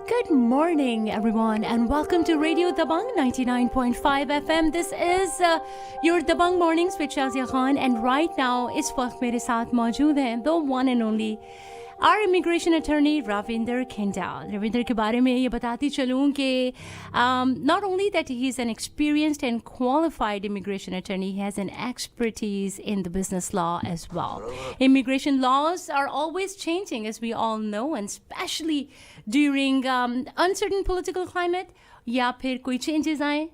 Good morning, everyone, and welcome to Radio Dabang 99.5 FM. This is your Dabang Mornings with Shazia Khan, and right now, इस वक्त मेरे साथ मौजूद हैं the one and only our immigration attorney Ravinder Khinda. Ravinder के बारे में ये बताती चलूँ कि not only that he is an experienced and qualified immigration attorney, he has an expertise in the business law as well. Immigration laws are always changing, as we all know, and especially during uncertain political climate. या फिर कोई changes आए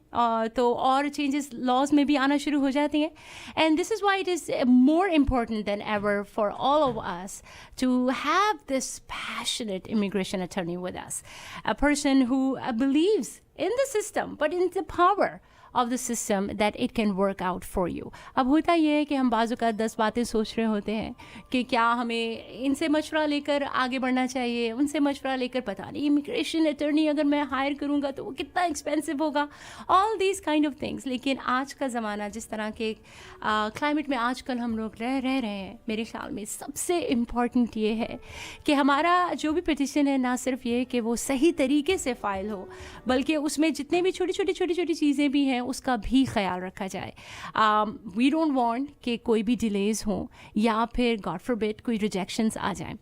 तो और changes laws में भी आना शुरू हो जाती हैं and this is why it is more important than ever for all of us to have this passionate immigration attorney with us a person who believes in the system, but in the power of the system that it can work out for you. अब होता ये है कि हम बाज़ औक़ात 10 बातें सोच रहे होते हैं कि क्या हमें इनसे मशवरा लेकर आगे बढ़ना चाहिए, उनसे मशवरा लेकर पता नहीं इमिग्रेशन अटर्नी अगर मैं हायर करूँगा तो वो कितना एक्सपेंसिव होगा, all these kind of things. लेकिन आज का ज़माना जिस तरह के क्लाइमेट में आजकल हम लोग रह रहे हैं, मेरे ख्याल में सबसे इम्पॉर्टेंट ये है कि हमारा जो भी पिटिशन है ना सिर्फ ये कि वो सही तरीके से फ़ाइल हो, बल्कि उसमें जितने भी छोटी छोटी चीज़ें भी हैं उसका भी ख्याल रखा जाए. वी डोंट वांट कि कोई भी डिलेज़ हों या फिर गॉड फॉरबिड कोई रिजेक्शंस आ जाएं.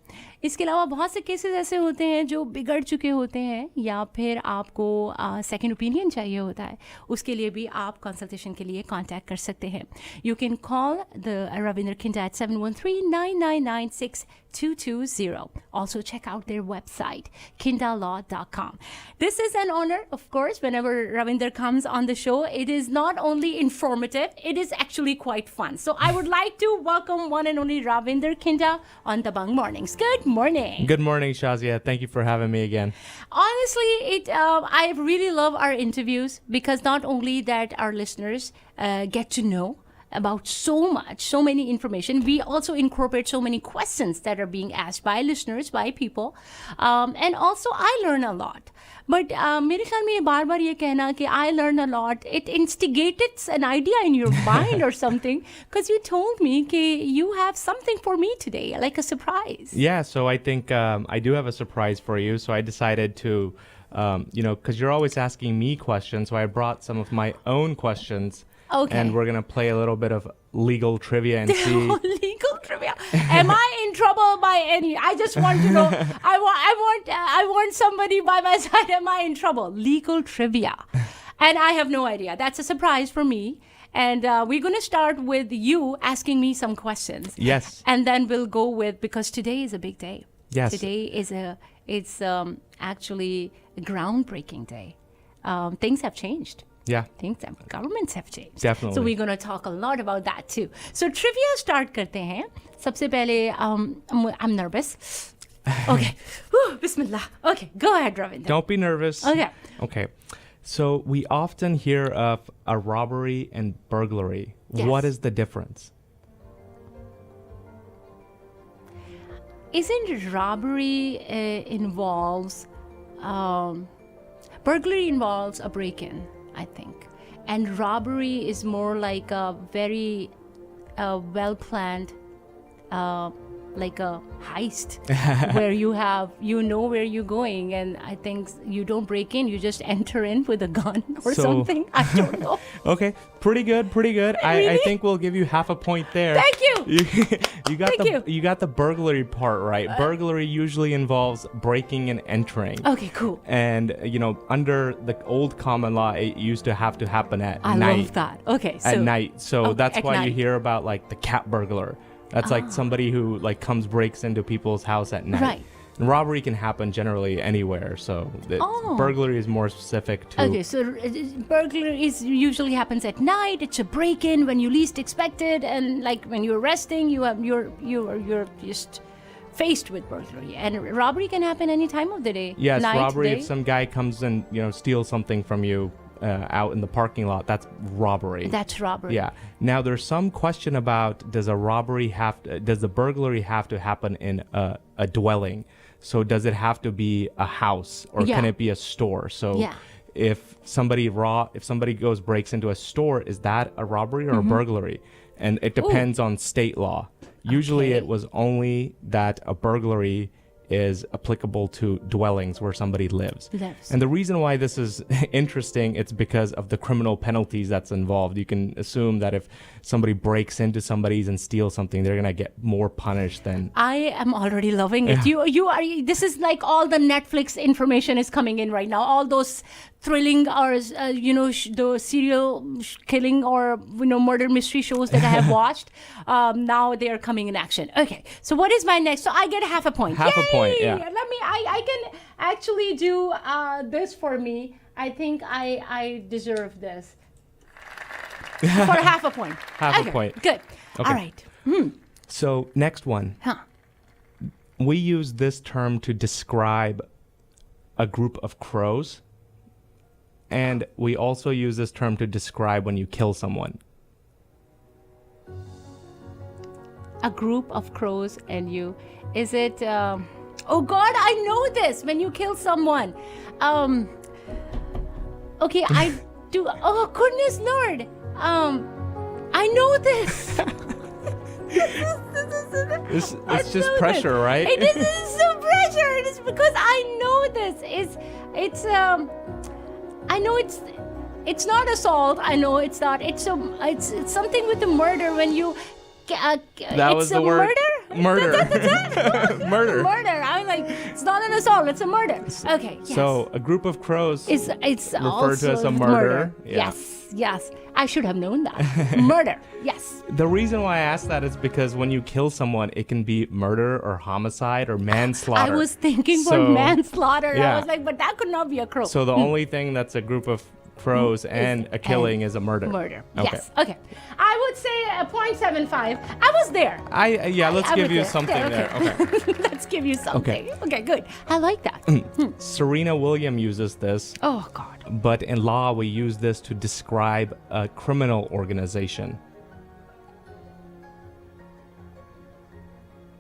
इसके अलावा बहुत से केसेस ऐसे होते हैं जो बिगड़ चुके होते हैं या फिर आपको सेकंड ओपिनियन चाहिए होता है. उसके लिए भी आप कंसल्टेशन के लिए कांटेक्ट कर सकते हैं. You can call the Ravinder Khinda at 713-999-6220. Also check out their website, kindalaw.com. This is an honor, of course, whenever Ravinder comes on the show. It is not only informative, it is actually quite fun. So I would like to welcome one and only Ravinder Khinda on the Bang Mornings. Good morning. Good morning, Shazia. Thank you for having me again. Honestly, I really love our interviews because not only that our listeners get to know about so many information, we also incorporate so many questions that are being asked by listeners, by people, and also I learn a lot. But मेरे ख्याल में ये बार ये कहना कि I learn a lot, it instigated an idea in your mind or something, because you told me कि you have something for me today, like a surprise. Yeah, so I think I do have a surprise for you. So I decided to, because you're always asking me questions, so I brought some of my own questions. Okay. And we're going to play a little bit of legal trivia and see. Legal trivia. Am I in trouble by any? I just want to know. I want somebody by my side. Am I in trouble? Legal trivia. And I have no idea. That's a surprise for me. And we're going to start with you asking me some questions. Yes. And then we'll go with, because today is a big day. Yes. Today is it's actually a groundbreaking day. Things have changed. Yeah. Governments have changed. Definitely. So we're going to talk a lot about that too. So trivia start करते हैं. सबसे पहले I'm nervous. Okay. Bismillah. Okay. Go ahead, Ravinder. Don't be nervous. Okay. Okay. So we often hear of a robbery and burglary. Yes. What is the difference? Isn't robbery involves burglary involves a break-in, I think, and robbery is more like a very well-planned, like a heist, where you know where you're going, and I think you don't break in, you just enter in with a gun or something. I don't know. Okay, pretty good. Really? I think we'll give you half a point there. Thank you. You got the burglary part right. Burglary usually involves breaking and entering. Okay, cool. And under the old common law, it used to have to happen at night. I love that. Okay, so at night. So okay, that's why night. you hear about like the cat burglar. That's like somebody who like breaks into people's house at night. Right. And robbery can happen generally anywhere. So burglary is more specific to. Okay, so burglary usually happens at night. It's a break-in when you least expect it, and like when you're resting, you're just faced with burglary. And robbery can happen any time of the day. Yes, night, robbery. day. If some guy comes and steals something from you out in the parking lot, that's robbery. That's robbery. Yeah. Now there's some question about does the burglary have to happen in a dwelling? So does it have to be a house or can it be a store? So if somebody breaks into a store, is that a robbery or a burglary? And it depends on state law. Usually it was only that a burglary is applicable to dwellings where somebody lives. And the reason why this is interesting, it's because of the criminal penalties that's involved. You can assume that if somebody breaks into somebody's and steals something, they're going to get more punished than... I am already loving it. You are. This is like all the Netflix information is coming in right now. All those thrilling or the serial killing or murder mystery shows that I have watched. Now they are coming in action. Okay, so what is my next? So I get half a point. Half a point. Yeah. Let me. I can actually do this for me. I think I deserve this for half a point. Half a point. Good. Okay. All right. So next one. We use this term to describe a group of crows. And we also use this term to describe when you kill someone. A group of crows and you. Is it... oh God, I know this. When you kill someone. Okay, I do... Oh, goodness Lord. I know this. It's just pressure, right? It is so pressure. It is because I know this. It's I know it's not assault. I know it's not. It's something with the murder when you. That was the word. Murder. Murder. Murder. I'm like, it's not an assault. It's a murder. Okay. Yes. So a group of crows. It's referred to as a murder. Yeah. Yes. I should have known that. Murder. Yes. The reason why I asked that is because when you kill someone, it can be murder or homicide or manslaughter. I was thinking for manslaughter. Yeah. I was like, but that could not be a crow. So the only thing that's a group of crows and a killing is a murder. Murder. Okay. Yes. Okay. I would say a 0.75. I was there. Let's give you something there. Okay. Let's give you something. Okay, good. I like that. Serena Williams uses this. Oh, God. But in law, we use this to describe a criminal organization.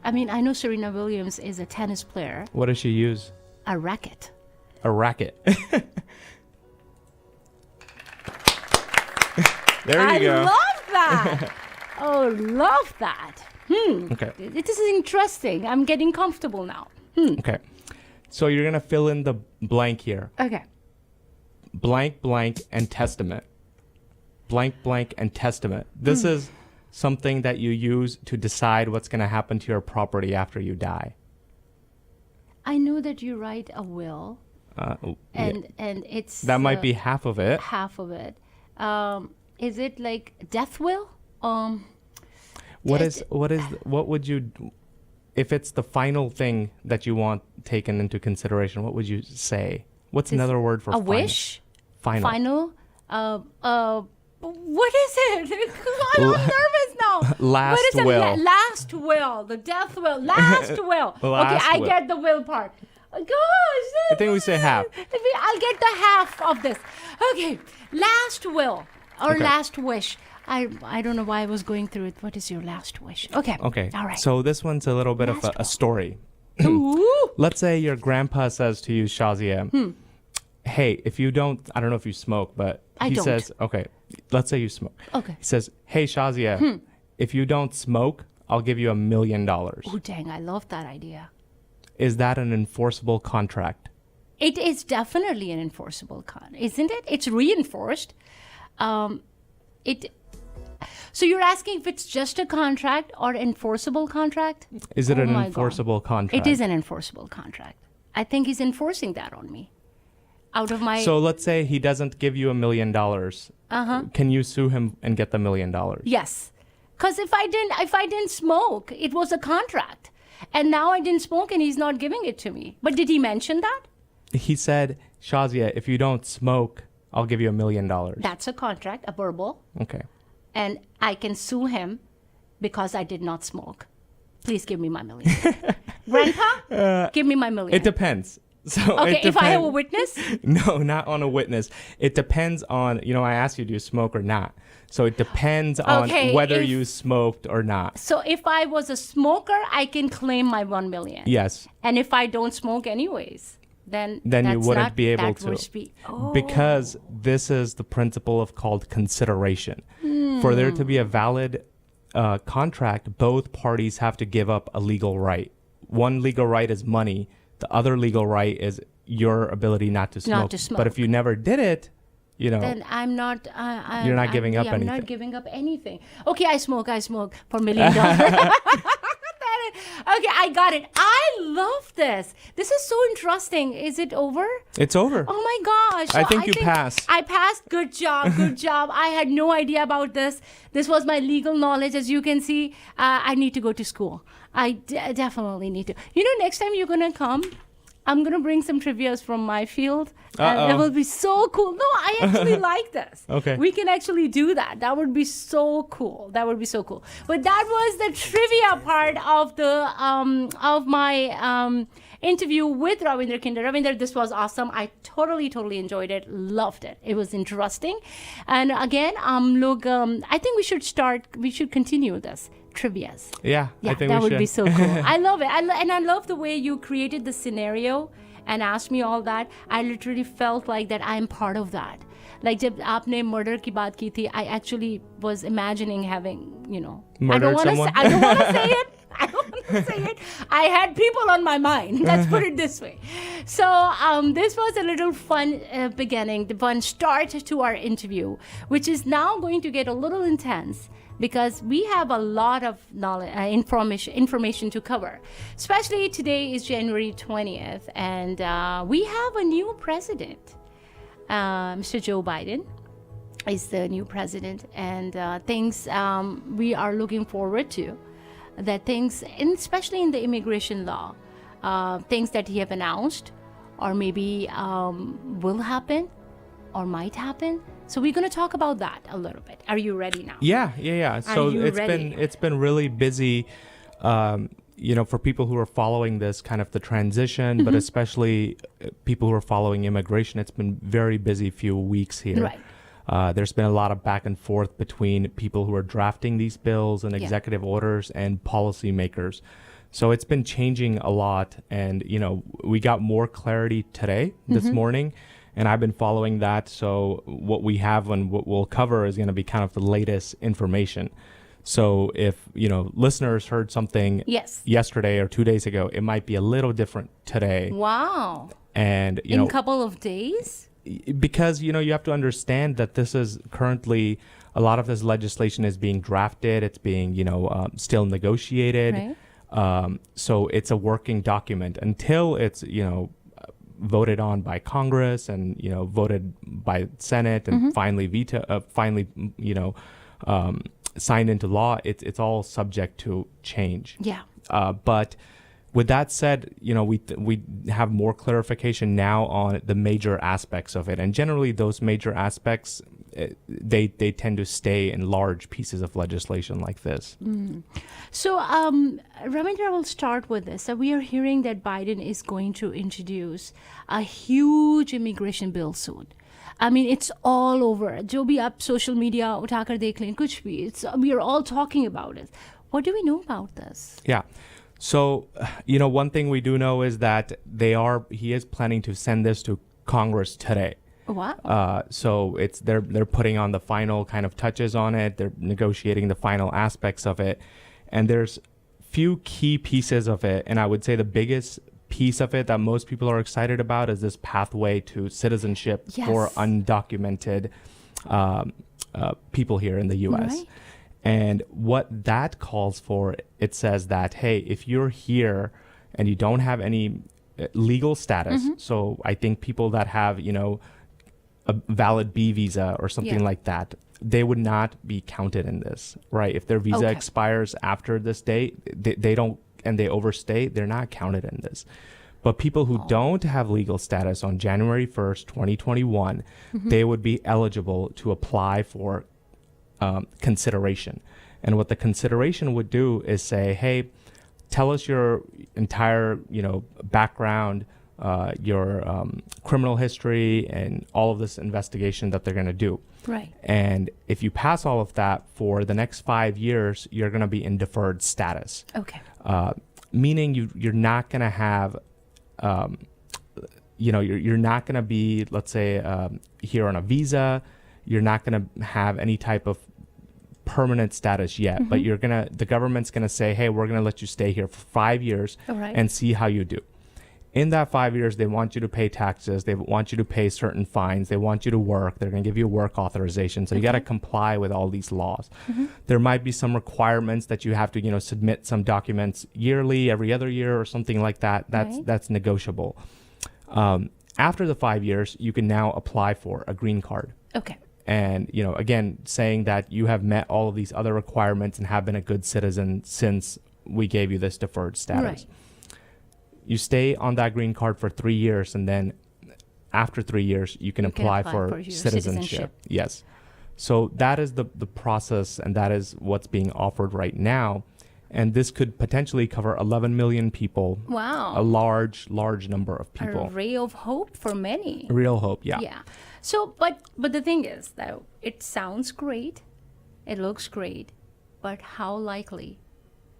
I mean, I know Serena Williams is a tennis player. What does she use? A racket. A racket. There you go. I love that. Oh, love that. Okay. This is interesting. I'm getting comfortable now. Okay. So you're going to fill in the blank here. Okay. Blank, blank, and testament. Blank, blank, and testament. This is something that you use to decide what's going to happen to your property after you die. I know that you write a will. And it's... That might be half of it. Half of it. Is it like death will? What would you, if it's the final thing that you want taken into consideration, what would you say? What's another word for a final? Wish? Final. What is it? I'm nervous now. Last what is will. Last will. The death will. Last will. I get the will part. Gosh. I think we say half. I'll get the half of this. Okay. Last will or last wish. I don't know why I was going through it. What is your last wish? Okay. Okay. All right. So this one's a little bit of a story. Ooh. Let's say your grandpa says to you, Shazia, hey, if you don't, I don't know if you smoke, but he says, okay, let's say you smoke. Okay. He says, hey, Shazia, if you don't smoke, I'll give you $1 million. Oh, dang, I love that idea. Is that an enforceable contract? It is definitely an enforceable isn't it? It's reinforced. So you're asking if it's just a contract or enforceable contract? Is it an enforceable contract? It is an enforceable contract. I think he's enforcing that on me. Out of my... So let's say he doesn't give you $1 million. Can you sue him and get the $1 million? Yes. Because if I didn't smoke, it was a contract. And now I didn't smoke and he's not giving it to me. But did he mention that? He said, Shazia, if you don't smoke, I'll give you $1 million. That's a contract, a verbal. Okay. And I can sue him because I did not smoke. Please give me my $1 million. Grandpa, give me my $1 million. It depends. So okay, if I have a witness? No, not on a witness. It depends on, I asked you, do you smoke or not? So it depends on whether you smoked or not. So if I was a smoker, I can claim my $1 million. Yes. And if I don't smoke anyways, then you wouldn't be able to. Oh. Because this is the principle of called consideration. For there to be a valid contract, both parties have to give up a legal right. one legal right is money. The other legal right is your ability not to smoke. But if you never did it, then I'm not. You're not giving up anything. I'm not giving up anything. Okay, I smoke for $1 million. Okay, I got it. I love this. This is so interesting. Is it over? It's over. Oh my gosh. So I think you passed. I passed. Good job. Good job. I had no idea about this. This was my legal knowledge. As you can see, I need to go to school. I definitely need to. Next time you're going to come, I'm going to bring some trivias from my field. And it will be so cool. No, I actually like this. Okay. We can actually do that. That would be so cool. But that was the trivia part of my interview with Ravinder Khinda. Ravinder, this was awesome. I totally enjoyed it. Loved it. It was interesting. And again, I think we should continue this. Trivias. Yeah, I think that we would be so cool. I love it. And I love the way you created the scenario and asked me all that. I literally felt like that I'm part of that. Like जब आपने murder की बात की थी, I actually was imagining having, murdered someone. I don't want to say it. I had people on my mind. Let's put it this way. So this was a little fun beginning, the fun start to our interview, which is now going to get a little intense, because we have a lot of knowledge, information to cover. Especially today is January 20th, and we have a new president. Mr. Joe Biden is the new president, and things we are looking forward to. That things, especially in the immigration law, things that he have announced, or maybe will happen, or might happen. So we're going to talk about that a little bit. Are you ready now? Yeah. So it's been really busy, for people who are following this kind of the transition, but especially people who are following immigration. It's been very busy few weeks here. Right. There's been a lot of back and forth between people who are drafting these bills and executive orders and policymakers. So it's been changing a lot. And, we got more clarity today, this morning. And I've been following that. So what we have and what we'll cover is going to be kind of the latest information. So if, listeners heard something yesterday or 2 days ago, it might be a little different today. Wow. And, in a couple of days? Because, you have to understand that this is currently, a lot of this legislation is being drafted. It's being, still negotiated. Right. So it's a working document until it's, voted on by Congress and voted by Senate and finally signed into law. It's all subject to change. Yeah. But with that said, we have more clarification now on the major aspects of it, and generally those major aspects they tend to stay in large pieces of legislation like this. So, Ravinder, I will start with this. So we are hearing that Biden is going to introduce a huge immigration bill soon. I mean, it's all over. जो भी आप social media उठाकर देख लें, कुछ भी, we are all talking about it. What do we know about this? Yeah. So, one thing we do know is that he is planning to send this to Congress today. Wow. So they're putting on the final kind of touches on it. They're negotiating the final aspects of it. And there's few key pieces of it. And I would say the biggest piece of it that most people are excited about is this pathway to citizenship for undocumented people here in the U.S. Right. And what that calls for, it says that, hey, if you're here and you don't have any legal status, so I think people that have, a valid B visa or something like that, they would not be counted in this, right? If their visa expires after this date, they don't, and they overstay, they're not counted in this. But people who don't have legal status on January 1st, 2021, they would be eligible to apply for consideration. And what the consideration would do is say, hey, tell us your entire, background, your criminal history, and all of this investigation that they're going to do. Right. And if you pass all of that for the next 5 years, you're going to be in deferred status. Okay. Meaning you're not going to have, you're not going to be, let's say, here on a visa. You're not going to have any type of permanent status yet, but the government's gonna say, hey, we're gonna let you stay here for 5 years and see how you do. In that 5 years, they want you to pay taxes. They want you to pay certain fines. They want you to work. They're going to give you work authorization. So you got to comply with all these laws. There might be some requirements that you have to, submit some documents yearly, every other year or something like that. That's negotiable. After the 5 years, you can now apply for a green card. Okay. And, again, saying that you have met all of these other requirements and have been a good citizen since we gave you this deferred status. Right. You stay on that green card for 3 years, and then after 3 years, you can apply for citizenship. Yes. So that is the process, and that is what's being offered right now. And this could potentially cover 11 million people. Wow. A large number of people. A ray of hope for many. Real hope, yeah. Yeah. So, but the thing is, though, it sounds great. It looks great. But how likely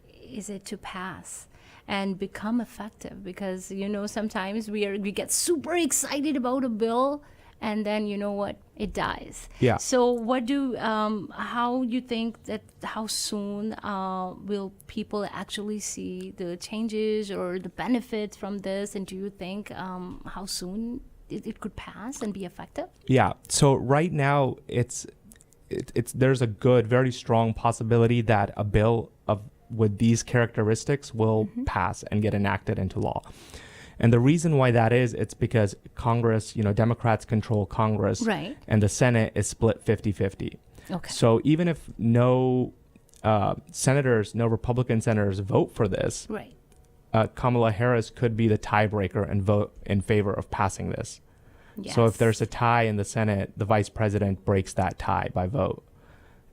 is it to pass and become effective? Because sometimes we get super excited about a bill, and then it dies. Yeah. So how you think that how soon will people actually see the changes or the benefits from this? And do you think how soon it could pass and be effective? Yeah. So right now there's a good, very strong possibility that a bill with these characteristics will pass and get enacted into law. And the reason why that is, it's because Congress, Democrats control Congress, right, and the Senate is split 50-50. Okay. So even if no Republican senators vote for this, right, Kamala Harris could be the tiebreaker and vote in favor of passing this. Yes. So if there's a tie in the Senate, the vice president breaks that tie by vote.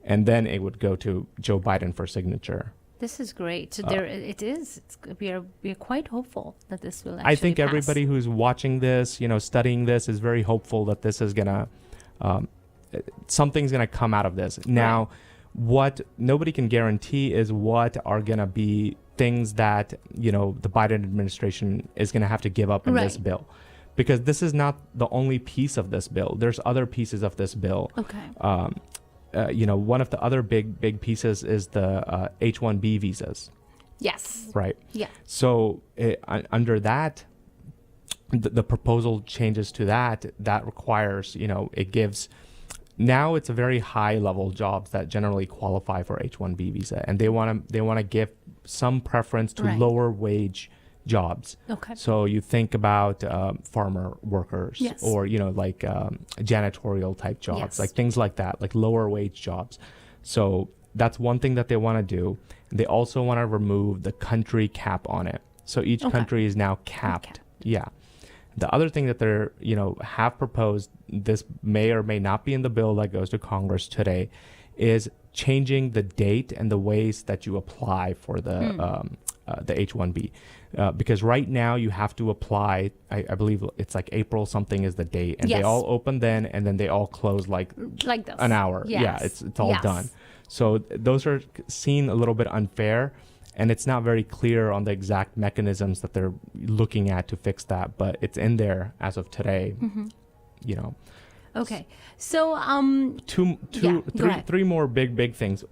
And then it would go to Joe Biden for signature. This is great. So we are quite hopeful that this will actually I think pass. Everybody who's watching this, studying this, is very hopeful that this is gonna something's gonna come out of this. Now, what nobody can guarantee is what are gonna be things that the Biden administration is gonna have to give up in this bill, because this is not the only piece of this bill. There's other pieces of this bill. Okay. One of the other big pieces is the H-1B visas. Yes. Right. Yeah. So under that, the proposal changes to that requires, it gives, now it's a very high level jobs that generally qualify for H-1B visa, and they want to give some preference to lower wage jobs. Okay. So you think about farmer workers, or janitorial type jobs, like things like that, like lower wage jobs. So that's one thing that they want to do. They also want to remove the country cap on it. So each country is now capped. Yeah. The other thing that they're have proposed, this may or may not be in the bill that goes to Congress today, is changing the date and the ways that you apply for the H-1B. Because right now you have to apply, I believe it's like April something is the date, and they all open then, and then they all close like this. An hour. Yes. Yeah, it's all done. So those are seen a little bit unfair, and it's not very clear on the exact mechanisms that they're looking at to fix that, but it's in there as of today. Okay. So three more big things.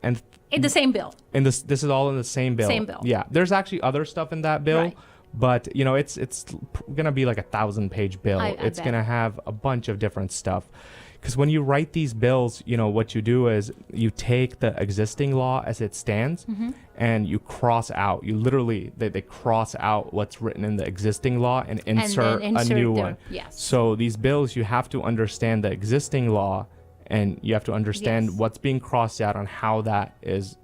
And in the same bill. This is all in the same bill. Same bill. Yeah. There's actually other stuff in that bill, but it's gonna be like a 1,000-page bill. It's gonna have a bunch of different stuff. Because when you write these bills, what you do is you take the existing law as it stands, and you cross out. You literally they cross out what's written in the existing law and insert a new one. Yes. So these bills, you have to understand the existing law, and you have to understand what's being crossed out on how that is,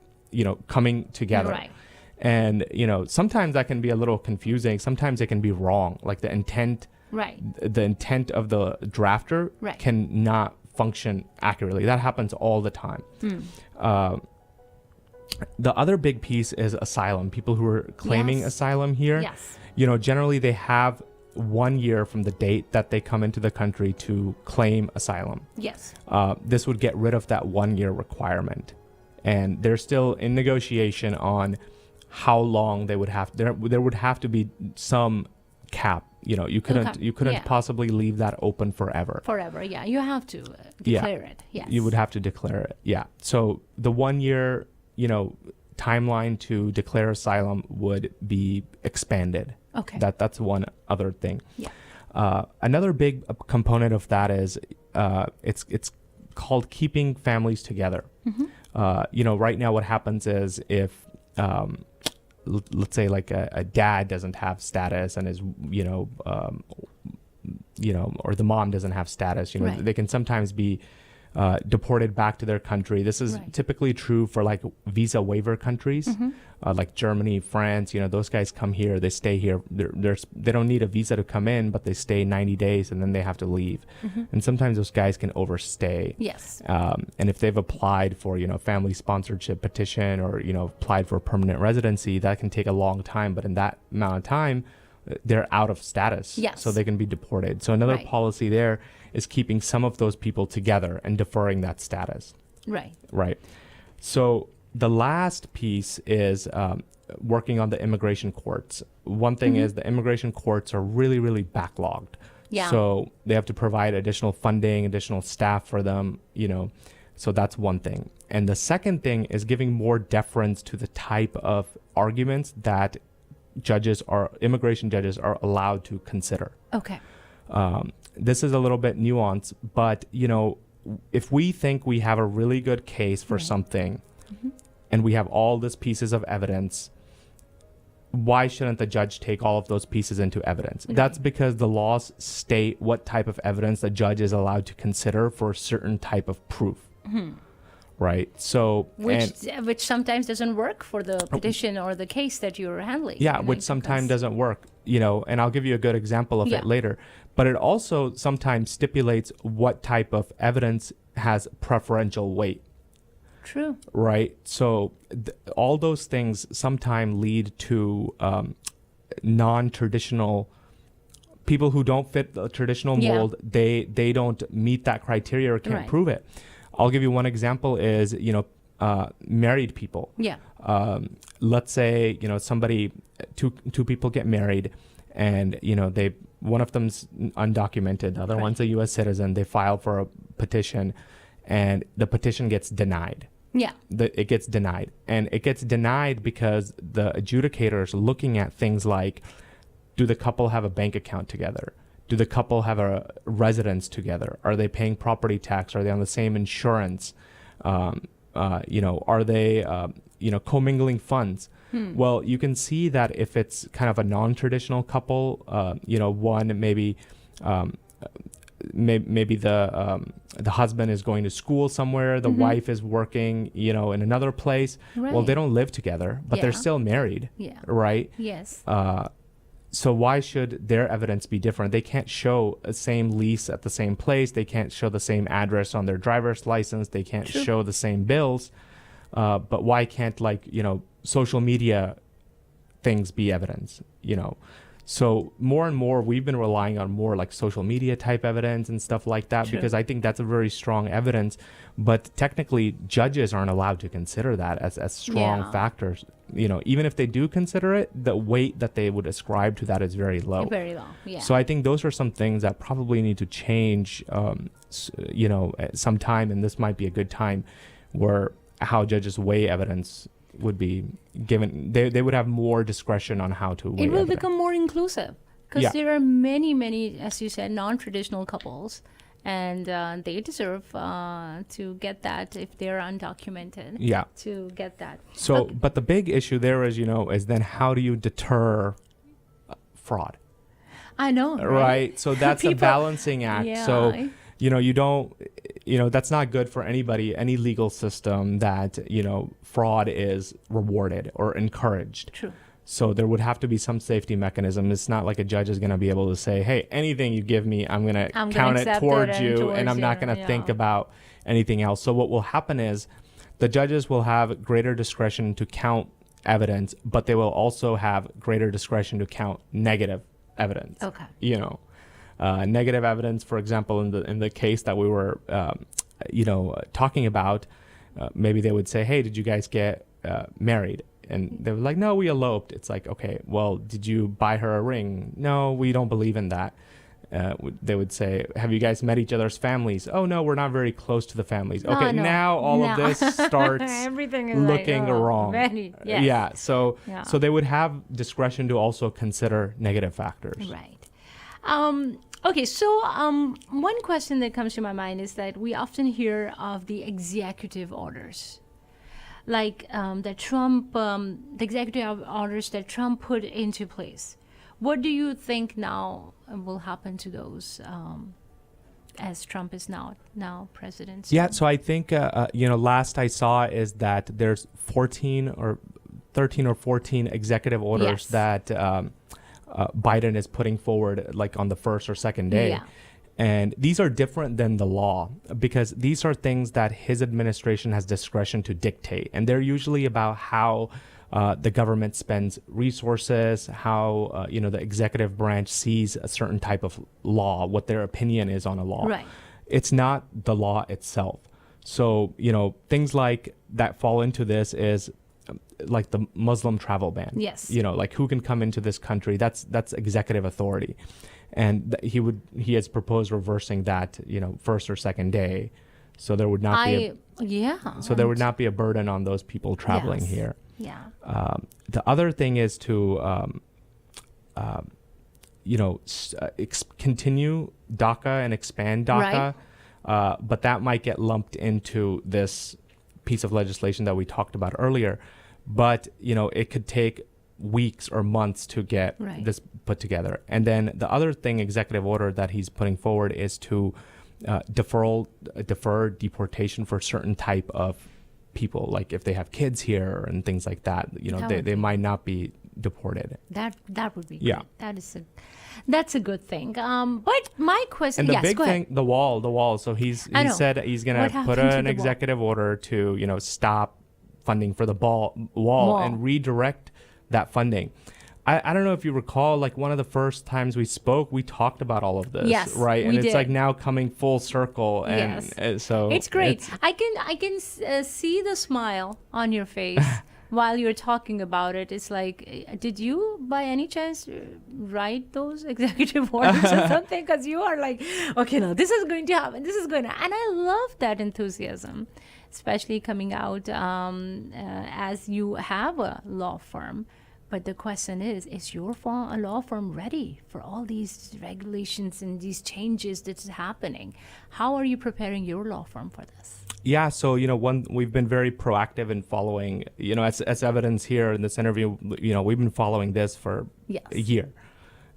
coming together. Right. And, sometimes that can be a little confusing. Sometimes it can be wrong. Like the intent of the drafter cannot function accurately. That happens all the time. The other big piece is asylum. People who are claiming asylum here, generally they have 1 year from the date that they come into the country to claim asylum. Yes. This would get rid of that 1 year requirement. And they're still in negotiation on how long they would have. There would have to be some cap. You couldn't possibly leave that open forever. Forever, yeah. You have to declare it. Yes. You would have to declare it. Yeah. So the 1 year, timeline to declare asylum would be expanded. Okay. That's one other thing. Yeah. Another big component of that is it's called keeping families together. Mm-hmm. Right now what happens is if let's say like a dad doesn't have status and is or the mom doesn't have status, right. They can sometimes be deported back to their country. This is right. typically true for like visa waiver countries, mm-hmm. like Germany, France. Those guys come here, they stay here. They don't need a visa to come in, but they stay 90 days and then they have to leave. Mm-hmm. And sometimes those guys can overstay. Yes. And if they've applied for, family sponsorship petition or, applied for permanent residency, that can take a long time. But in that amount of time, they're out of status. Yes. So they can be deported. So another right. policy there is keeping some of those people together and deferring that status. Right. Right. So the last piece is working on the immigration courts. One thing mm-hmm. is the immigration courts are really, really backlogged. Yeah. So they have to provide additional funding, additional staff for them, so that's one thing. And the second thing is giving more deference to the type of arguments that immigration judges are allowed to consider. Okay. This is a little bit nuanced, but if we think we have a really good case for right. something mm-hmm. and we have all these pieces of evidence, why shouldn't the judge take all of those pieces into evidence? Right. That's because the laws state what type of evidence the judge is allowed to consider for a certain type of proof. Mm-hmm. Right. So which sometimes doesn't work for the petition or the case that you're handling. Yeah, which sometimes doesn't work, and I'll give you a good example of it later. But it also sometimes stipulates what type of evidence has preferential weight. True. Right. So all those things sometimes lead to non-traditional people who don't fit the traditional mold. They don't meet that criteria or can't right. prove it. I'll give you one example is, married people. Yeah. Let's say, two people get married and, one of them's undocumented, the other right. one's a U.S. citizen. They file for a petition and the petition gets denied. Yeah. It gets denied. And it gets denied because the adjudicators looking at things like, do the couple have a bank account together? Do the couple have a residence together? Are they paying property tax? Are they on the same insurance? Are they, commingling funds? Well, you can see that if it's kind of a non-traditional couple, one maybe the husband is going to school somewhere, the mm-hmm. wife is working, in another place. Right. Well, they don't live together, but they're still married. Yeah. Right? Yes. So why should their evidence be different? They can't show a same lease at the same place. They can't show the same address on their driver's license. They can't True. show the same bills. But why can't social media things be evidence? So more and more we've been relying on more like social media type evidence and stuff like that. True. Because I think that's a very strong evidence. But technically judges aren't allowed to consider that as strong factors. Even if they do consider it, the weight that they would ascribe to that is very low. Very low, yeah. So I think those are some things that probably need to change, at some time, and this might be a good time where how judges weigh evidence would be given. They would have more discretion on how to weigh it will evidence. become more inclusive because there are many, as you said, non-traditional couples. And they deserve to get that if they're undocumented. Yeah. To get that. So, but the big issue there is, is then how do you deter fraud? I know. Right. So that's a balancing act. Yeah. So, you don't, that's not good for anybody, any legal system that, fraud is rewarded or encouraged. True. So there would have to be some safety mechanism. It's not like a judge is going to be able to say, hey, anything you give me, I'm going to count it towards you, and I'm not going to think about anything else. So what will happen is the judges will have greater discretion to count evidence, but they will also have greater discretion to count negative evidence. Okay. Negative evidence, for example, in the case that we were, talking about, maybe they would say, hey, did you guys get married? And they were like, no, we eloped. It's like, okay, well, did you buy her a ring? No, we don't believe in that. They would say, have you guys met each other's families? Oh, no, we're not very close to the families. Okay, now all of this starts everything is looking wrong. Yes. So they would have discretion to also consider negative factors. Right. Okay, so one question that comes to my mind is that we often hear of the executive orders. Like the executive orders that Trump put into place. What do you think now will happen to those as Trump is now president? Yeah, so I think, last I saw is that there's 13 or 14 executive orders that Biden is putting forward like on the first or second day. Yeah. And these are different than the law because these are things that his administration has discretion to dictate. And they're usually about how the government spends resources, how the executive branch sees a certain type of law, what their opinion is on a law. Right. It's not the law itself. So, things like that fall into this is like the Muslim travel ban. Yes. Like who can come into this country? That's executive authority. And he has proposed reversing that, first or second day. So there would not there would not be a burden on those people traveling here. Yeah. The other thing is to, continue DACA and expand DACA, but that might get lumped into this piece of legislation that we talked about earlier. But, it could take weeks or months to get this put together. And then the other thing, executive order that he's putting forward is to defer deportation for certain type of people, like if they have kids here and things like that, they might not be deported. That would be good. That's a good thing. But my question, and the big thing, the wall. So he said he's going to put an executive order to stop funding for the wall and redirect that funding. I don't know if you recall, like one of the first times we spoke, we talked about all of this, right? And it's like now coming full circle, and so it's great. I can see the smile on your face while you're talking about it. It's like, did you by any chance write those executive orders or something? Because you are like, okay, no, this is going to happen. This is going to, and I love that enthusiasm, especially coming out as you have a law firm. But the question is your law firm ready for all these regulations and these changes that's happening? How are you preparing your law firm for this? Yeah, so, we've been very proactive in following, as evidence here in this interview, we've been following this for a year,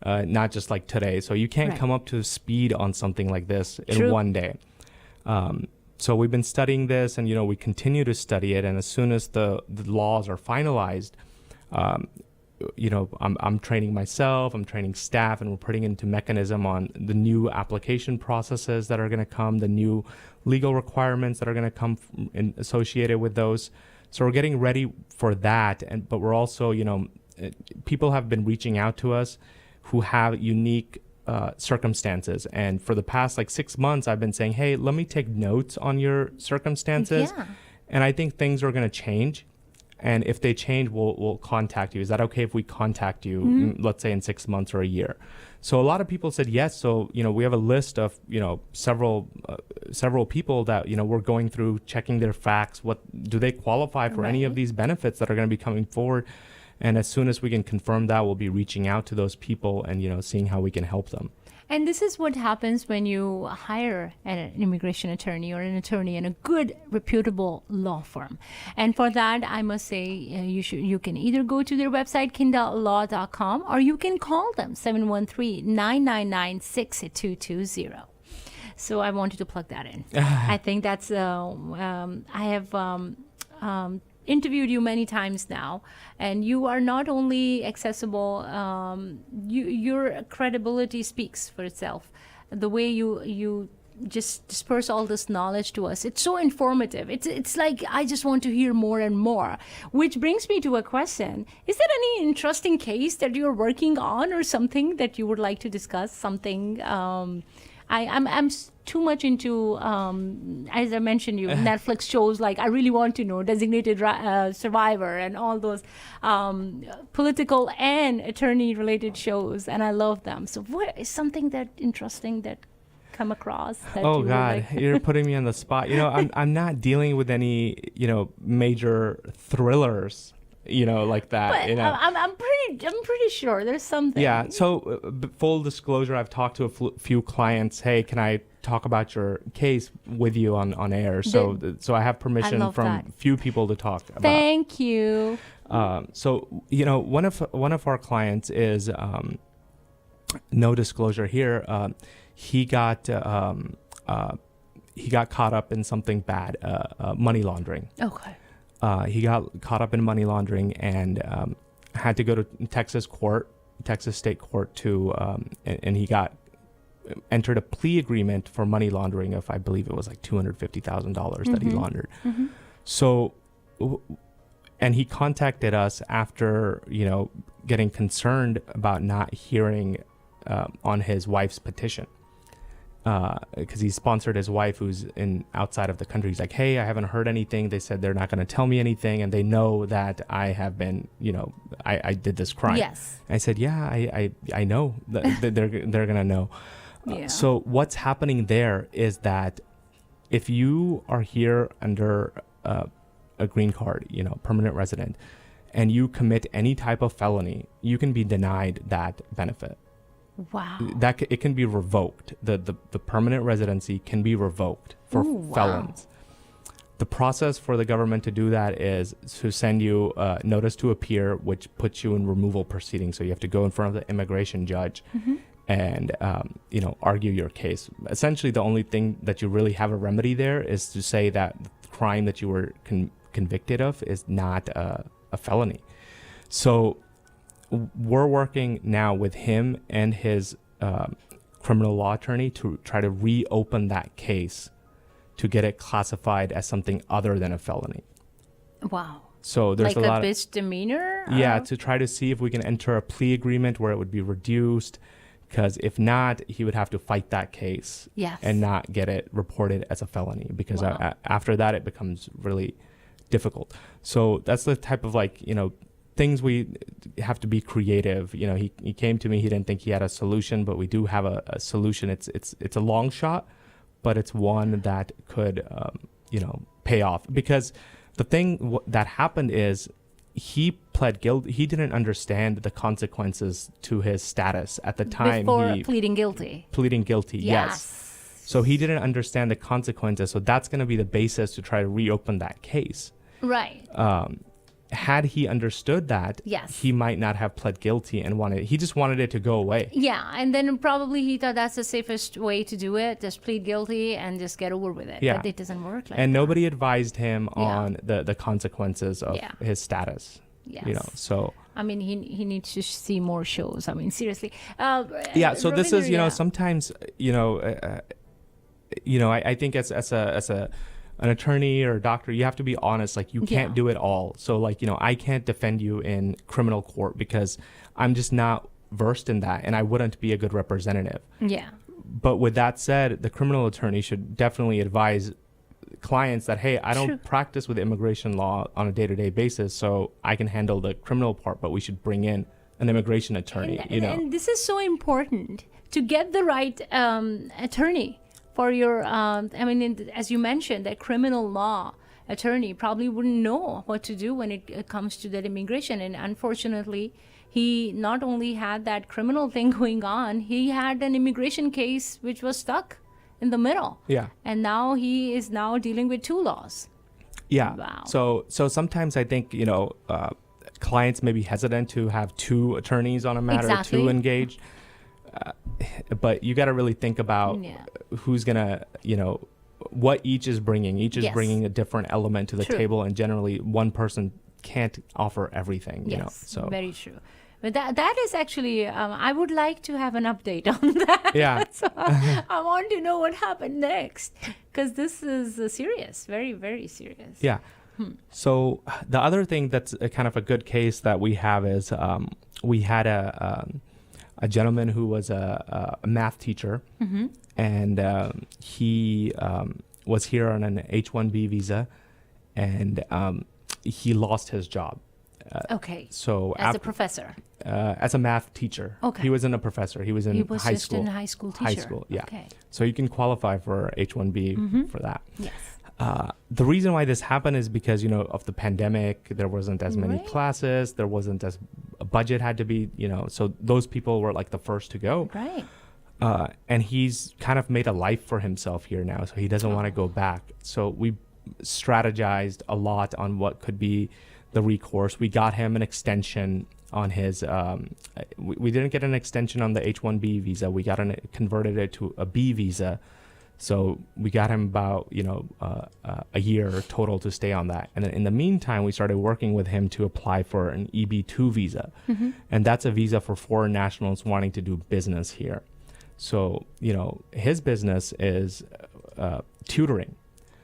not just like today. So you can't come up to speed on something like this in one day. So we've been studying this and, we continue to study it. And as soon as the laws are finalized, I'm training myself, I'm training staff, and we're putting into mechanism on the new application processes that are going to come, the new legal requirements that are going to come associated with those. So we're getting ready for that. But we're also, people have been reaching out to us who have unique circumstances. And for the past 6 months, I've been saying, hey, let me take notes on your circumstances. Yeah. And I think things are going to change. And if they change, we'll contact you. Is that okay if we contact you, let's say in 6 months or a year? So a lot of people said yes. So, we have a list of, several people that, we're going through, checking their facts. What do they qualify for any of these benefits that are going to be coming forward? And as soon as we can confirm that, we'll be reaching out to those people and, seeing how we can help them. And this is what happens when you hire an immigration attorney or an attorney in a good, reputable law firm. And for that, I must say, you can either go to their website, kindalaw.com, or you can call them, 713-999-6220. So I wanted to plug that in. I think that's, I have interviewed you many times now, and you are not only accessible, your credibility speaks for itself. The way you just disperse all this knowledge to us, it's so informative. It's like I just want to hear more and more, which brings me to a question. Is there any interesting case that you're working on or something that you would like to discuss? Something I'm too much into, as I mentioned, Netflix shows. Like I really want to know Designated Survivor and all those political and attorney-related shows, and I love them. So, what is something that interesting that come across? That oh God, you're putting me on the spot. I'm not dealing with any major thrillers. Like that. But I'm pretty sure there's something. Yeah. So full disclosure, I've talked to a few clients. Hey, can I talk about your case with you on air? So I have permission from a few people to talk about. Thank you. So one of our clients is no disclosure here. He got caught up in something bad, money laundering. Okay. He got caught up in money laundering and had to go to Texas state court to, and he got entered a plea agreement for money laundering of, I believe it was like $250,000 that he laundered. Mm-hmm. So, and he contacted us after, getting concerned about not hearing on his wife's petition. Because he sponsored his wife who's outside of the country. He's like, hey, I haven't heard anything. They said they're not going to tell me anything, and they know that I have been, I did this crime. Yes. I said, yeah, I know that they're going to know. Yeah. So what's happening there is that if you are here under a green card, permanent resident, and you commit any type of felony, you can be denied that benefit. Wow. That it can be revoked. The permanent residency can be revoked for felons. The process for the government to do that is to send you a notice to appear, which puts you in removal proceedings. So you have to go in front of the immigration judge and argue your case. Essentially, the only thing that you really have a remedy there is to say that the crime that you were convicted of is not a felony. So we're working now with him and his criminal law attorney to try to reopen that case to get it classified as something other than a felony. Wow. So there's like a lot misdemeanor? Yeah, to try to see if we can enter a plea agreement where it would be reduced, because if not, he would have to fight that case and not get it reported as a felony, because after that it becomes really difficult. So that's the type of things we have to be creative. He came to me, he didn't think he had a solution, but we do have a solution. It's a long shot, but it's one that could pay off, because the thing that happened is he pled guilty. He didn't understand the consequences to his status at the time. Before pleading guilty. Yes. So he didn't understand the consequences, so that's going to be the basis to try to reopen that case. Right. Had he understood that, he might not have pled guilty and he just wanted it to go away. Yeah, and then probably he thought that's the safest way to do it, just plead guilty and just get over with it. Yeah. But it doesn't work like that. And nobody advised him on the consequences of his status. Yes. So I mean, he needs to see more shows. I mean, seriously. So Ravinder, this is, sometimes, I think as an attorney or a doctor, you have to be honest. Like, you can't do it all. So, I can't defend you in criminal court because I'm just not versed in that, and I wouldn't be a good representative. Yeah. But with that said, the criminal attorney should definitely advise clients that, hey, I don't practice with immigration law on a day-to-day basis, so I can handle the criminal part, but we should bring in an immigration attorney. And this is so important to get the right attorney. For your, as you mentioned, that criminal law attorney probably wouldn't know what to do when it comes to that immigration. And unfortunately, he not only had that criminal thing going on, he had an immigration case which was stuck in the middle. Yeah. And now he is dealing with two laws. Yeah. Wow. So sometimes I think, clients may be hesitant to have two attorneys on a matter, two engaged. But you got to really think about who's going to, what each is bringing. Each is bringing a different element to the table, and generally one person can't offer everything, So very true. But that is actually, I would like to have an update on that. Yeah. So I want to know what happened next, because this is serious, very, very serious. Yeah. So the other thing that's a kind of a good case that we have is we had a a gentleman who was a math teacher, and he was here on an H-1B visa, and he lost his job. So as a professor, as a math teacher. He wasn't a professor. He was in high just school. In high school teacher. High school, yeah. So you can qualify for H-1B for that. Yes. The reason why this happened is because, of the pandemic. There wasn't as many classes. There wasn't as a budget had to be, so those people were like the first to go. Right. And he's kind of made a life for himself here now, so he doesn't want to go back. So we strategized a lot on what could be the recourse. We got him an extension on his, we didn't get an extension on the H-1B visa. We converted it to a B visa. So we got him about, a year total to stay on that. And in the meantime, we started working with him to apply for an EB-2 visa. And that's a visa for foreign nationals wanting to do business here. So, his business is tutoring.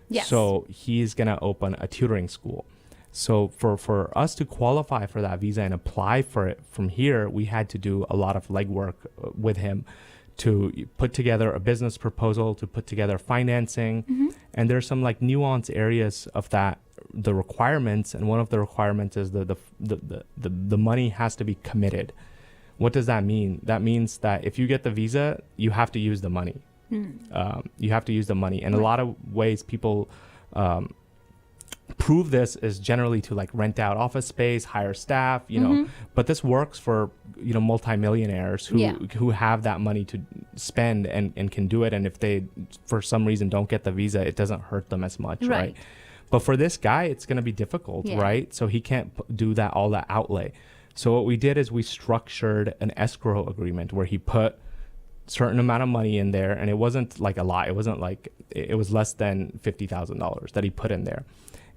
Yes. So he's going to open a tutoring school. So for us to qualify for that visa and apply for it from here, we had to do a lot of legwork with him to put together a business proposal, to put together financing. And there's some like nuanced areas of that, the requirements. And one of the requirements is the money has to be committed. What does that mean? That means that if you get the visa, you have to use the money. You have to use the money. And a lot of ways people prove this is generally to like rent out office space, hire staff, but this works for, multimillionaires who have that money to spend and can do it. And if they, for some reason, don't get the visa, it doesn't hurt them as much, right? But for this guy, it's going to be difficult, right? So he can't do all that outlay. So what we did is we structured an escrow agreement where he put certain amount of money in there, and it wasn't like a lot. It wasn't like, it was less than $50,000 that he put in there.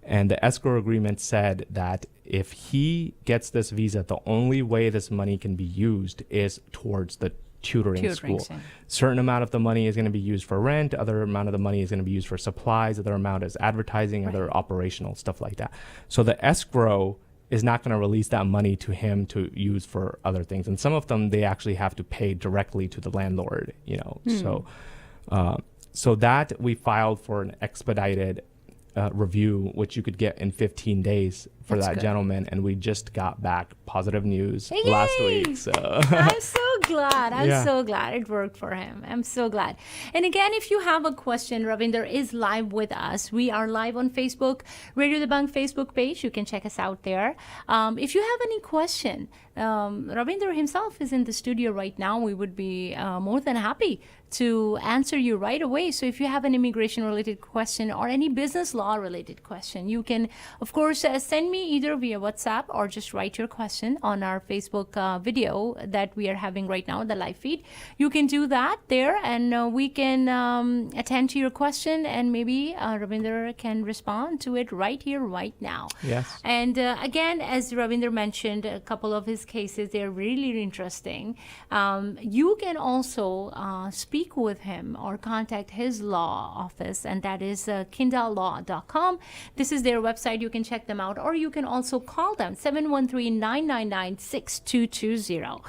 And the escrow agreement said that if he gets this visa, the only way this money can be used is towards the tutoring school. Certain amount of the money is going to be used for rent, other amount of the money is going to be used for supplies, other amount is advertising, other operational stuff like that. So the escrow is not going to release that money to him to use for other things. And some of them, they actually have to pay directly to the landlord, So that we filed for an expedited review, which you could get in 15 days for That's that good. Gentleman. And we just got back positive news Yay! last week. So I'm so glad. I'm so glad it worked for him. I'm so glad. And again, if you have a question, Ravinder is live with us. We are live on Facebook, Radio Dabang Facebook page. You can check us out there. If you have any question, Ravinder himself is in the studio right now. We would be more than happy to answer you right away. So if you have an immigration related question or any business law related question, you can, of course, send me either via WhatsApp or just write your question on our Facebook video that we are having right now, the live feed. You can do that there, and we can attend to your question, and maybe Ravinder can respond to it right here, right now. Yes. And again, as Ravinder mentioned, a couple of his cases, they're really interesting. You can also speak with him or contact his law office, and that is kindalaw.com. This is their website. You can check them out, or you can also call them 713-999-6220.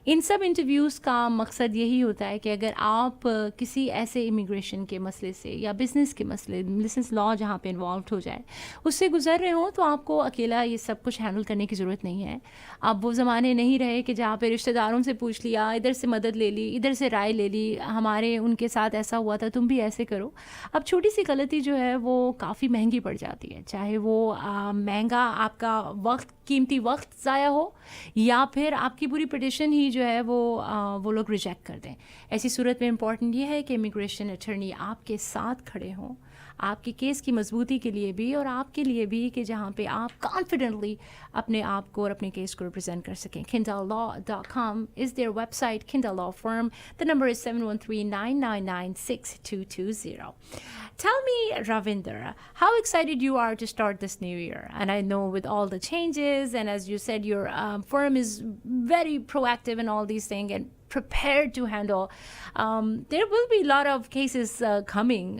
इन सब interviews का मकसद यही होता है कि अगर आप किसी ऐसे इमिग्रेशन के मसले से या बिज़नेस के मसले, बिज़नेस लॉ जहाँ पे इन्वॉल्व हो जाए, उससे गुजर रहे हो, तो आपको अकेला ये सब कुछ हैंडल करने की ज़रूरत नहीं है. अब वो ज़माने नहीं रहे कि जहाँ पे रिश्तेदारों से पूछ लिया, इधर से मदद ले ली, इधर से राय ले ली, हमारे उनके साथ ऐसा हुआ था, तुम भी ऐसे करो. अब छोटी सी गलती जो है वो काफ़ी महंगी पड़ जाती है, चाहे वो महंगा आपका वक्त, कीमती वक्त ज़ाया हो, या फिर आपकी पूरी पिटिशन ही जो है वो लोग रिजेक्ट कर दें. ऐसी सूरत में इम्पॉर्टेंट ये है कि इमिग्रेशन अटर्नी आपके साथ खड़े हों, आपके केस की मजबूती के लिए भी और आपके लिए भी, कि जहाँ पे आप कॉन्फिडेंटली अपने आप को और अपने केस को रिप्रेजेंट कर सकें. kindalaw.com is their website. Kinda Law Firm. The number is 713-999-6220. Tell me, Ravinder, how excited you are to start this new year. And I know with all the changes, and as you said, your firm is very proactive in all these things and prepared to handle. There will be a lot of cases coming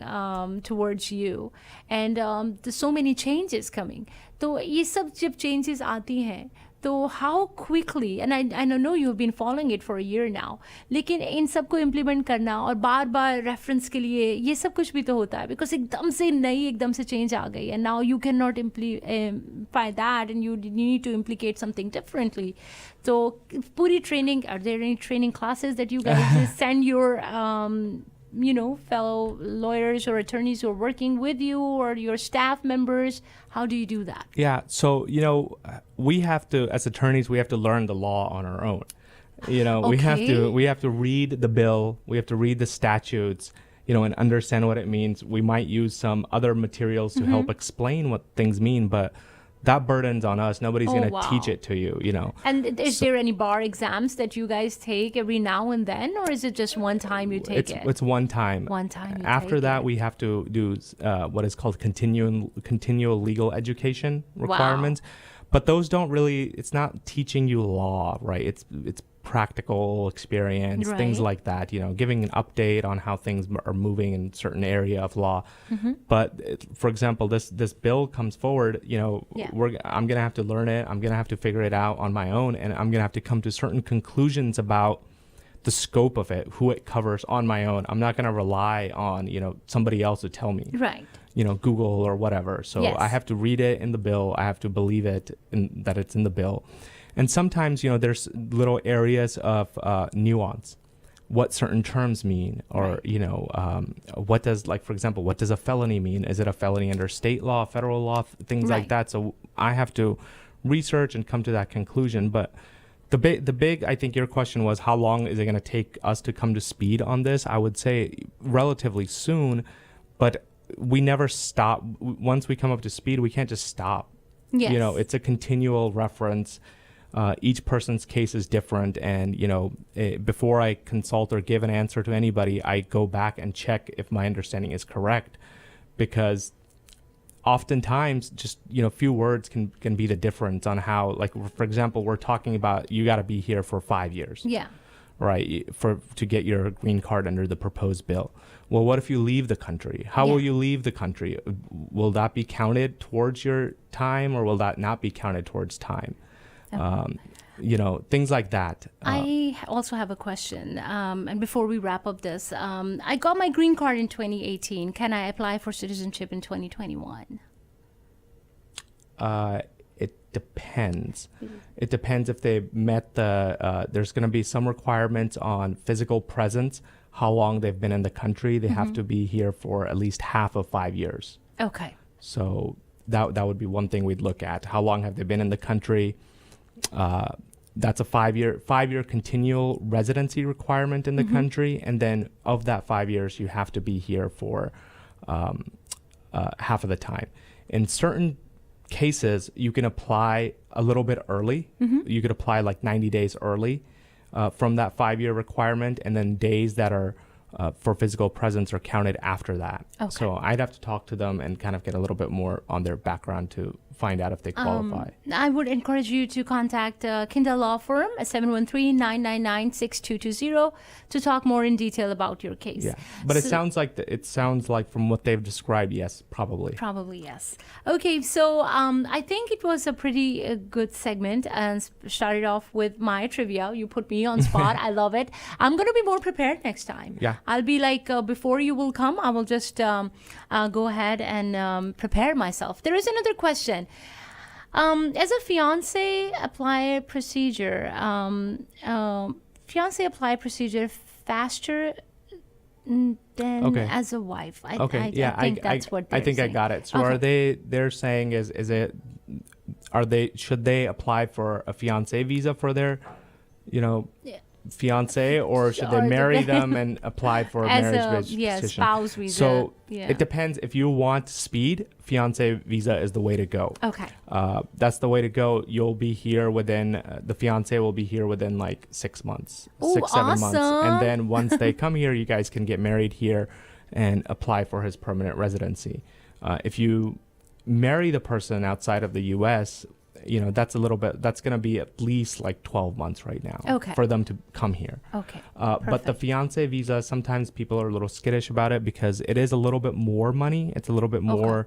towards you, and there's so many changes coming. तो ये सब जब changes आती हैं, तो how quickly, and I know you've been following it for a year now, लेकिन इन सबको implement करना और बार बार reference के लिए ये सब कुछ भी तो होता है because एकदम से change आ गई and now you cannot imply that and you need to implicate something differently. So पूरी training, are there any training classes that you guys just send your fellow lawyers or attorneys who are working with you or your staff members? How do you do that? Yeah, so, we have to, as attorneys, we have to learn the law on our own. Okay. we have to read the bill, we have to read the statutes, and understand what it means. We might use some other materials to help explain what things mean, but that burden's on us. Nobody's going to teach it to you, And is there any bar exams that you guys take every now and then, or is it just one time you take it? It's one time. One time. After that, we have to do what is called continual legal education requirements. Wow. But those don't really, it's not teaching you law, right? It's practical experience, right. Things like that, giving an update on how things are moving in a certain area of law. But for example, this bill comes forward, I'm going to have to learn it. I'm going to have to figure it out on my own. And I'm going to have to come to certain conclusions about the scope of it, who it covers on my own. I'm not going to rely on, somebody else to tell me. Right. Google or whatever. So yes. I have to read it in the bill. I have to believe that it's in the bill. And sometimes, there's little areas of nuance, what certain terms mean, or, right. What does, for example, what does a felony mean? Is it a felony under state law, federal law, things right. like that? So I have to research and come to that conclusion. But the big, I think your question was, how long is it going to take us to come to speed on this? I would say relatively soon, but we never stop. Once we come up to speed, we can't just stop. Yes. It's a continual reference. Each person's case is different, and before I consult or give an answer to anybody, I go back and check if my understanding is correct, because oftentimes just few words can be the difference on how, for example, we're talking about you got to be here for 5 years. Yeah. Right, to get your green card under the proposed bill. Well, what if you leave the country? How will you leave the country? Will that be counted towards your time, or will that not be counted towards time? Things like that. I also have a question. And before we wrap up this, I got my green card in 2018. Can I apply for citizenship in 2021? It depends. It depends if they met there's going to be some requirements on physical presence, how long they've been in the country. They have to be here for at least half of 5 years. Okay. So that would be one thing we'd look at. How long have they been in the country? That's a 5-year continual residency requirement in the country. And then of that 5 years, you have to be here for half of the time. In certain cases, you can apply a little bit early. You could apply 90 days early from that 5-year requirement, and then days that are for physical presence are counted after that. Okay. So I'd have to talk to them and kind of get a little bit more on their background to find out if they qualify. I would encourage you to contact Khinda Law Firm at 713-999-6220 to talk more in detail about your case. Yeah, but it sounds like from what they've described, yes, probably. Probably, yes. Okay, so I think it was a pretty good segment, and started off with my trivia. You put me on spot. I love it. I'm going to be more prepared next time. Yeah. I'll be before you will come, I will just go ahead and prepare myself. There is another question. As a fiance apply procedure, faster than as a wife. I think that's what they're saying. I got it. So they're saying should they apply for a fiance visa for their, fiance, or should they marry them and apply for a marriage petition? Spouse visa. So it depends. If you want speed, fiance visa is the way to go. Okay. That's the way to go. You'll be here within, the fiance will be here within 6 months, 7 months. And then once they come here, you guys can get married here and apply for his permanent residency. If you marry the person outside of the U.S., that's going to be at least 12 months right now for them to come here. Okay. But the fiance visa, sometimes people are a little skittish about it because it is a little bit more money. It's a little bit more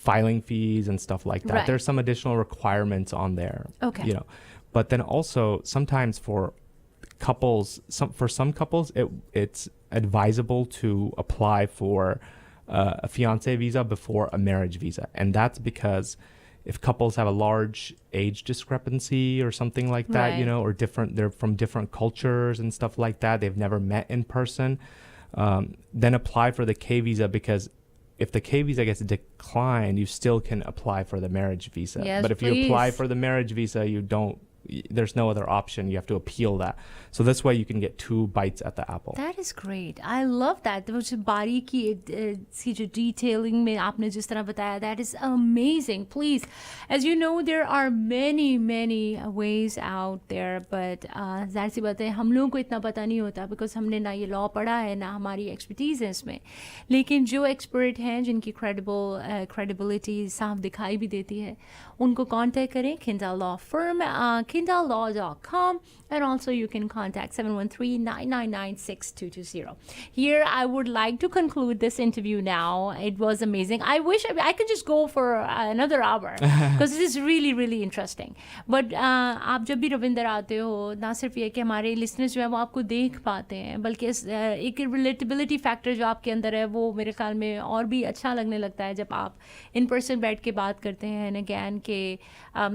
filing fees and stuff like that. Right. There's some additional requirements on there. Okay. You know, but then also sometimes for couples, some couples, it's advisable to apply for a fiancé visa before a marriage visa, and that's because if couples have a large age discrepancy or something like that, you know, or they're from different cultures and stuff like that, they've never met in person, then apply for the K visa, because if the K visa gets declined, you still can apply for the marriage visa. Yes, but if you apply for the marriage visa, there's no other option. You have to appeal that. So this way you can get 2 bites at the apple. That is great. I love that. वो जो बारीकी सी जो detailing में आपने जिस तरह बताया, that is amazing. Please, as you know, there are many ways out there, but ज़ाहिर सी बात है हम लोगों को इतना पता नहीं होता, because हमने ना ये law पढ़ा है ना हमारी expertise है इसमें. लेकिन जो expert हैं, जिनकी credibility साफ दिखाई भी देती है, उनको contact करें. Khinda Law Firm, khindalaw.com, and also you can contact 713-999-6220. Here, I would like to conclude this interview now. It was amazing. I wish I could just go for another hour, because this is really interesting. But आप जब भी रविंदर आते हो, ना सिर्फ ये कि हमारे listeners जो है वो आपको देख पाते हैं, बल्कि एक relatability factor जो आपके अंदर है, वो मेरे ख्याल में और भी अच्छा लगने लगता है जब आप in person बैठ के बात करते हैं. And again, कि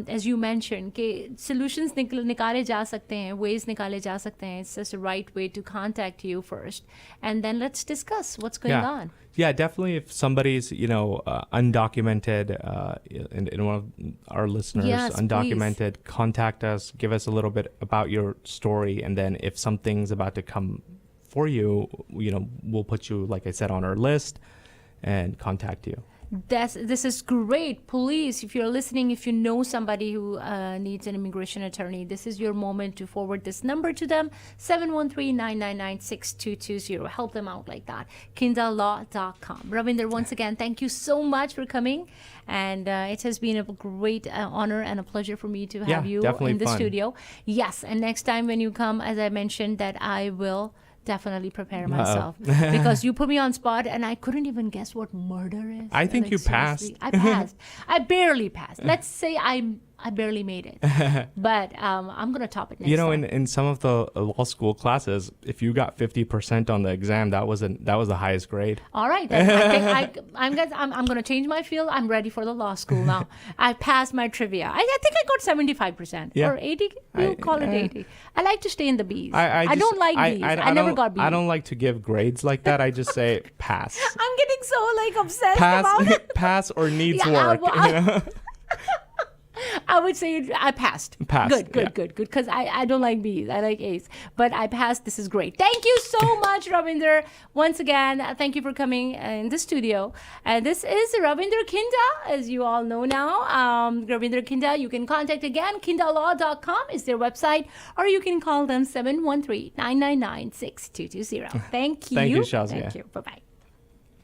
as you mentioned, कि solutions निकाले जा सकते हैं, ways निकाले जा सकते हैं. It's just the right way to contact you first, and then let's discuss what's going on. Yeah, definitely. If somebody's, you know, undocumented, in one of our listeners, undocumented, please contact us, give us a little bit about your story, and then if something's about to come for you, you know, we'll put you, like I said, on our list and contact you. This is great. Police, if you're listening, if you know somebody who needs an immigration attorney, this is your moment to forward this number to them, 713-999-6220. Help them out like that. khindalaw.com. Ravinder, once again, thank you so much for coming. And it has been a great honor and a pleasure for me to have you in the studio. Yes, and next time when you come, as I mentioned, that I will definitely prepare myself, because you put me on spot and I couldn't even guess what murder is. I think you passed. I passed. I barely passed. Let's say I barely made it, but I'm gonna top it next You know, time. in some of the law school classes, if you got 50% on the exam, that was the highest grade. All right, then I'm gonna change my field. I'm ready for the law school now. I passed my trivia. I think I got 75% or 80. We'll call it 80. I like to stay in the B's. I don't like B's. I never got B's. I don't like to give grades like that. I just say pass. I'm getting so obsessed about it. Pass or needs work. You know? I would say I passed. Good. Because I don't like B's. I like A's. But I passed. This is great. Thank you so much, Ravinder. Once again, thank you for coming in the studio. And this is Ravinder Khinda, as you all know now. Ravinder Khinda, you can contact again. khindalaw.com is their website. Or you can call them 713-999-6220. Thank you. Thank you, Shazia. Thank you. Bye-bye.